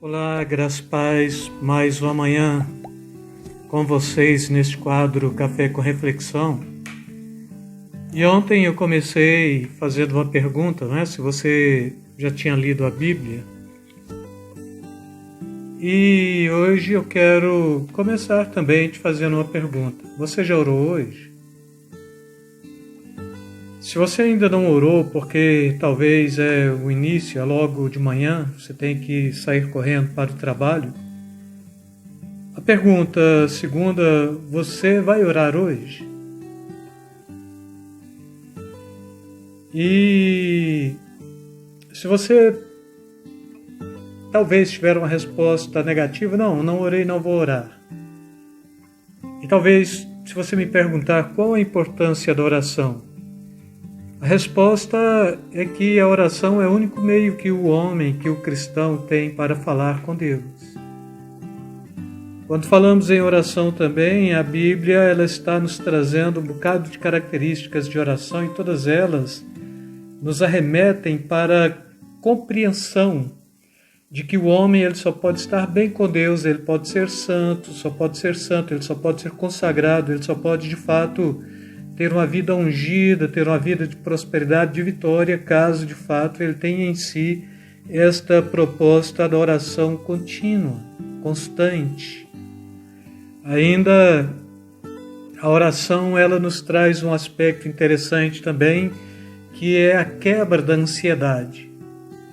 Olá, graças e paz, mais uma manhã com vocês neste quadro Café com Reflexão. E ontem eu comecei fazendo uma pergunta, né? Se você já tinha lido a Bíblia. E hoje eu quero começar também te fazendo uma pergunta. Você já orou hoje? Se você ainda não orou, porque talvez é o início, é logo de manhã, você tem que sair correndo para o trabalho. A pergunta segunda, você vai orar hoje? E se você talvez tiver uma resposta negativa, não orei, não vou orar. E talvez, se você me perguntar qual a importância da oração, a resposta é que a oração é o único meio que o homem, que o cristão tem para falar com Deus. Quando falamos em oração também, a Bíblia ela está nos trazendo um bocado de características de oração e todas elas nos arremetem para a compreensão de que o homem ele só pode estar bem com Deus, ele pode ser santo, ele só pode ser consagrado, ele só pode de fato ter uma vida ungida, ter uma vida de prosperidade, de vitória, caso de fato ele tenha em si esta proposta da oração contínua, constante. Ainda a oração ela nos traz um aspecto interessante também, que é a quebra da ansiedade.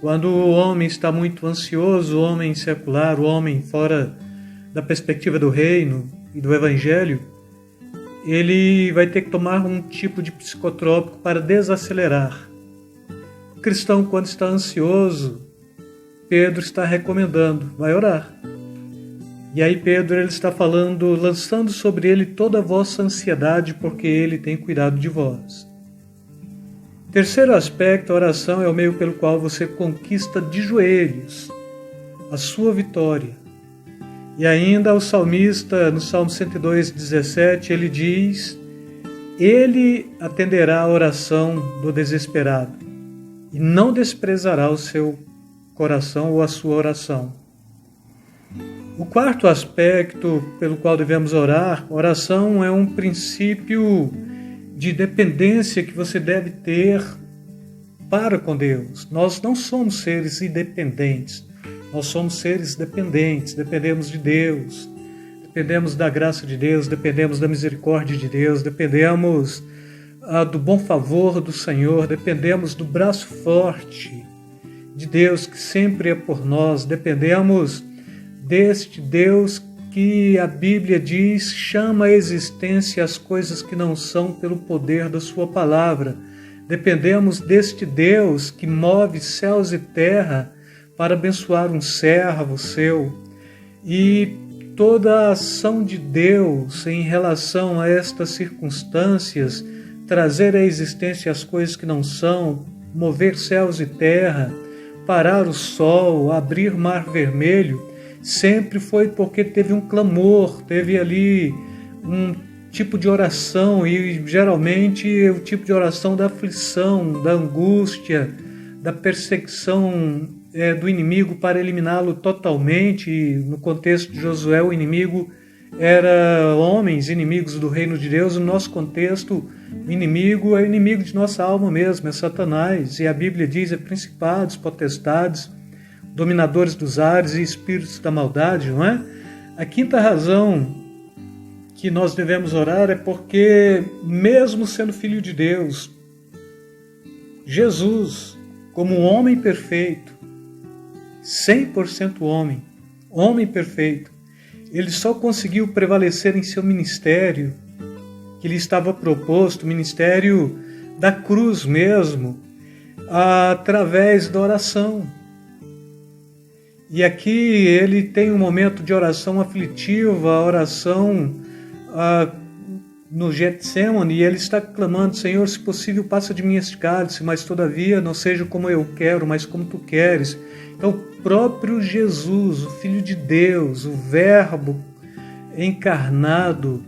Quando o homem está muito ansioso, o homem secular, o homem fora da perspectiva do reino e do evangelho, ele vai ter que tomar um tipo de psicotrópico para desacelerar. O cristão, quando está ansioso, Pedro está recomendando, vai orar. E aí Pedro ele está falando, lançando sobre ele toda a vossa ansiedade, porque ele tem cuidado de vós. Terceiro aspecto, a oração é o meio pelo qual você conquista de joelhos a sua vitória. E ainda o salmista, no Salmo 102:17, ele diz: Ele atenderá a oração do desesperado e não desprezará o seu coração ou a sua oração. O quarto aspecto pelo qual devemos orar, oração é um princípio de dependência que você deve ter para com Deus. Nós não somos seres independentes. Nós somos seres dependentes, dependemos de Deus, dependemos da graça de Deus, dependemos da misericórdia de Deus, dependemos do bom favor do Senhor, dependemos do braço forte de Deus que sempre é por nós, dependemos deste Deus que a Bíblia diz, chama à existência as coisas que não são pelo poder da sua palavra. Dependemos deste Deus que move céus e terra para abençoar um servo seu, e toda a ação de Deus em relação a estas circunstâncias, trazer à existência as coisas que não são, mover céus e terra, parar o sol, abrir mar vermelho, sempre foi porque teve um clamor, teve ali um tipo de oração, e geralmente o tipo de oração da aflição, da angústia, da perseguição do inimigo para eliminá-lo totalmente. No contexto de Josué, o inimigo era homens, inimigos do reino de Deus. No nosso contexto, o inimigo é o inimigo de nossa alma mesmo, é Satanás. E a Bíblia diz, é principados, potestades, dominadores dos ares e espíritos da maldade, não é? A quinta razão que nós devemos orar é porque, mesmo sendo filho de Deus, Jesus, como um homem perfeito, 100% homem perfeito, ele só conseguiu prevalecer em seu ministério, que lhe estava proposto, o ministério da cruz mesmo, através da oração. E aqui ele tem um momento de oração aflitiva, a oração no Getsemane, e ele está clamando, Senhor, se possível, passa de mim este cálice, mas todavia não seja como eu quero, mas como tu queres. Então, o próprio Jesus, o Filho de Deus, o Verbo encarnado,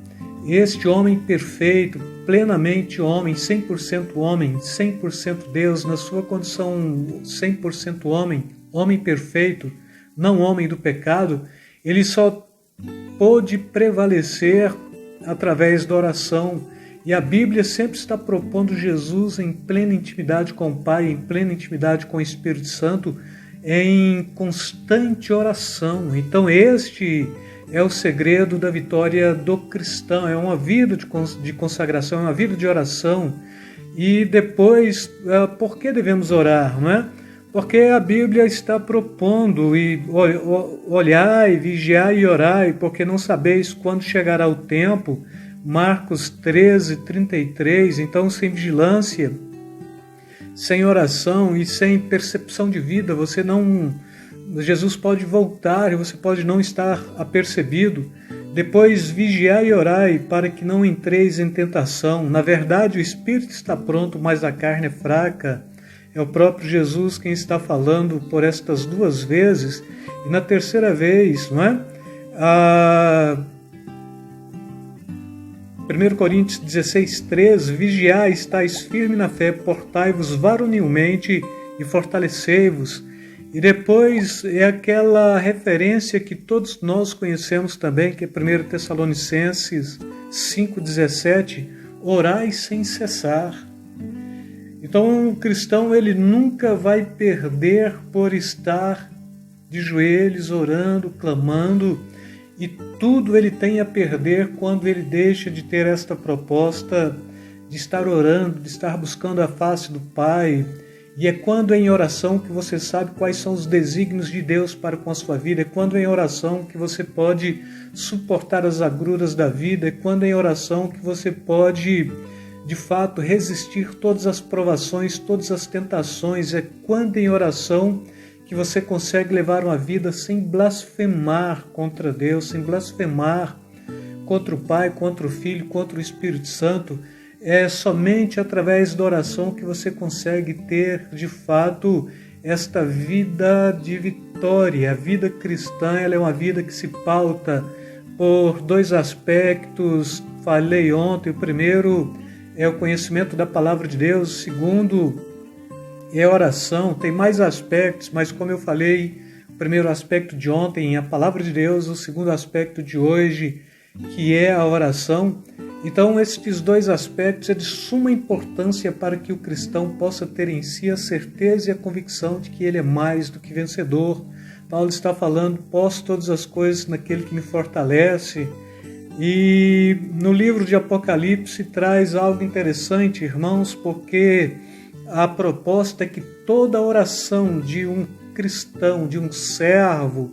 este homem perfeito, plenamente homem, 100% Deus, na sua condição 100% homem perfeito, não homem do pecado, ele só pôde prevalecer através da oração. E a Bíblia sempre está propondo Jesus em plena intimidade com o Pai, em plena intimidade com o Espírito Santo, em constante oração. Então este é o segredo da vitória do cristão, é uma vida de consagração, é uma vida de oração. E depois, por que devemos orar, não é? Porque a Bíblia está propondo e olhai, vigiai e orai, porque não sabeis quando chegará o tempo. Marcos 13, 33. Então, sem vigilância, sem oração e sem percepção de vida, Jesus pode voltar e você pode não estar apercebido. Depois, vigiai e orai para que não entreis em tentação. Na verdade, o espírito está pronto, mas a carne é fraca. É o próprio Jesus quem está falando por estas duas vezes. E na terceira vez, não é? 1 Coríntios 16, 13, vigiai, estáis firme na fé, portai-vos varonilmente e fortalecei-vos. E depois é aquela referência que todos nós conhecemos também, que é 1 Tessalonicenses 5,17, orai sem cessar. Então, um cristão, ele nunca vai perder por estar de joelhos, orando, clamando, e tudo ele tem a perder quando ele deixa de ter esta proposta de estar orando, de estar buscando a face do Pai. E é quando é em oração que você sabe quais são os desígnios de Deus para com a sua vida, é quando é em oração que você pode suportar as agruras da vida, é quando é em oração que você pode, de fato, resistir todas as provações, todas as tentações. É quando em oração que você consegue levar uma vida sem blasfemar contra Deus, sem blasfemar contra o Pai, contra o Filho, contra o Espírito Santo. É somente através da oração que você consegue ter, de fato, esta vida de vitória. A vida cristã, ela é uma vida que se pauta por dois aspectos. Falei ontem, o primeiro é o conhecimento da palavra de Deus, o segundo é a oração. Tem mais aspectos, mas como eu falei, o primeiro aspecto de ontem é a palavra de Deus, o segundo aspecto de hoje, que é a oração. Então, estes dois aspectos é de suma importância para que o cristão possa ter em si a certeza e a convicção de que ele é mais do que vencedor. Paulo está falando, posso todas as coisas naquele que me fortalece. E no livro de Apocalipse traz algo interessante, irmãos, porque a proposta é que toda oração de um cristão, de um servo,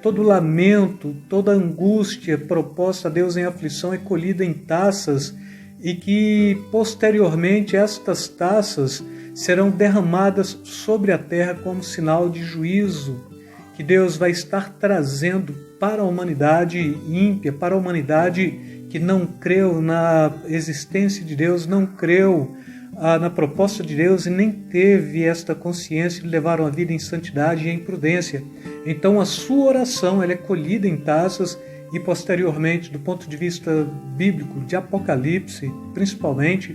todo lamento, toda angústia proposta a Deus em aflição é colhida em taças, e que posteriormente estas taças serão derramadas sobre a terra como sinal de juízo que Deus vai estar trazendo para a humanidade ímpia, para a humanidade que não creu na existência de Deus, não creu na proposta de Deus e nem teve esta consciência de levar uma vida em santidade e em prudência. Então a sua oração ela é colhida em taças e posteriormente, do ponto de vista bíblico, de Apocalipse, principalmente,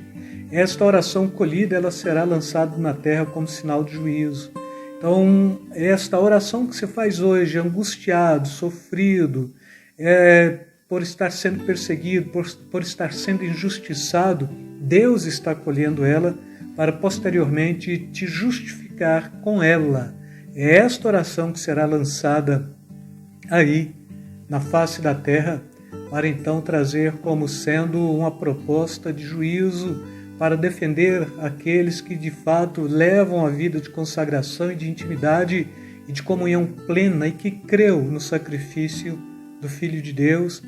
esta oração colhida ela será lançada na terra como sinal de juízo. Então, esta oração que você faz hoje, angustiado, sofrido, por estar sendo perseguido, por estar sendo injustiçado, Deus está colhendo ela para posteriormente te justificar com ela. É esta oração que será lançada aí na face da terra para então trazer como sendo uma proposta de juízo para defender aqueles que de fato levam a vida de consagração e de intimidade e de comunhão plena e que creu no sacrifício do Filho de Deus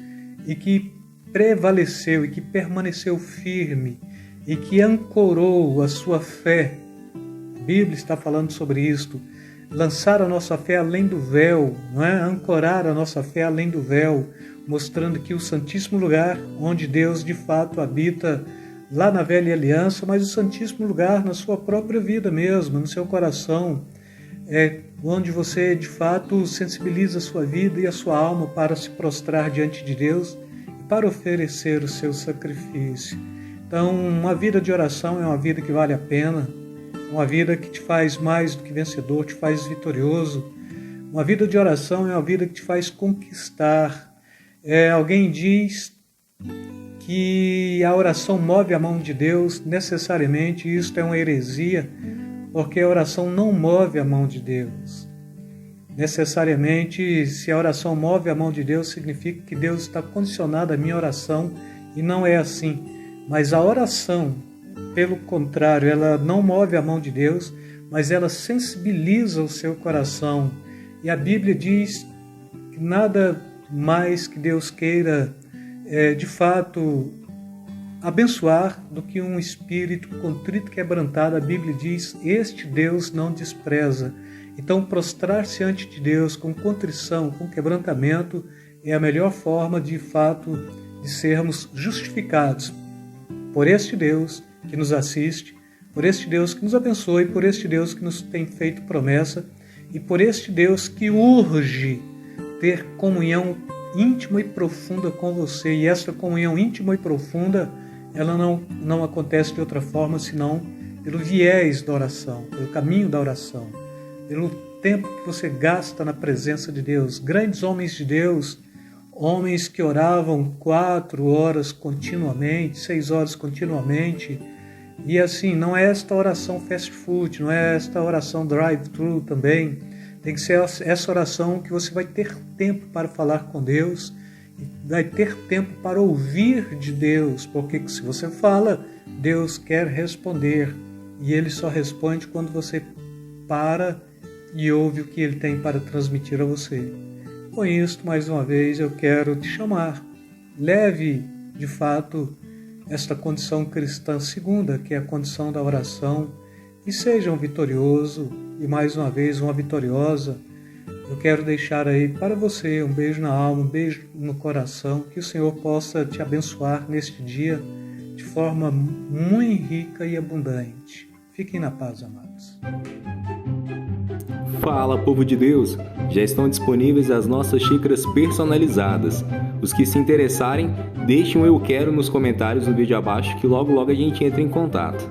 e que prevaleceu e que permaneceu firme e que ancorou a sua fé. A Bíblia está falando sobre isto. Lançar a nossa fé além do véu, não é? Ancorar a nossa fé além do véu, mostrando que o Santíssimo Lugar, onde Deus de fato habita, lá na velha aliança, mas o Santíssimo Lugar na sua própria vida mesmo, no seu coração, onde você de fato sensibiliza a sua vida e a sua alma para se prostrar diante de Deus e para oferecer o seu sacrifício. Então, uma vida de oração é uma vida que vale a pena, uma vida que te faz mais do que vencedor, te faz vitorioso, Uma vida de oração é uma vida que te faz conquistar. Alguém diz que a oração move a mão de Deus. Necessariamente isso é uma heresia, porque a oração não move a mão de Deus. Necessariamente, se a oração move a mão de Deus, significa que Deus está condicionado à minha oração, e não é assim. Mas a oração, pelo contrário, ela não move a mão de Deus, mas ela sensibiliza o seu coração. E a Bíblia diz que nada mais que Deus queira, de fato, abençoar do que um espírito contrito e quebrantado. A Bíblia diz: este Deus não despreza. Então, prostrar-se ante de Deus com contrição, com quebrantamento, é a melhor forma, de fato, de sermos justificados por este Deus que nos assiste, por este Deus que nos abençoe, por este Deus que nos tem feito promessa e por este Deus que urge ter comunhão íntima e profunda com você. E essa comunhão íntima e profunda, ela não acontece de outra forma senão pelo viés da oração, pelo caminho da oração, pelo tempo que você gasta na presença de Deus. Grandes homens de Deus, homens que oravam 4 horas continuamente, 6 horas continuamente. E assim, não é esta oração fast food, não é esta oração drive-thru também. Tem que ser essa oração que você vai ter tempo para falar com Deus, vai ter tempo para ouvir de Deus, porque se você fala, Deus quer responder, e Ele só responde quando você para e ouve o que Ele tem para transmitir a você. Com isto, mais uma vez, eu quero te chamar. Leve, de fato, esta condição cristã segunda, que é a condição da oração, e seja um vitorioso e, mais uma vez, uma vitoriosa. Eu quero deixar aí para você um beijo na alma, um beijo no coração, que o Senhor possa te abençoar neste dia de forma muito rica e abundante. Fiquem na paz, amados. Fala, povo de Deus! Já estão disponíveis as nossas xícaras personalizadas. Os que se interessarem, deixem um eu quero nos comentários do vídeo abaixo, que logo a gente entra em contato.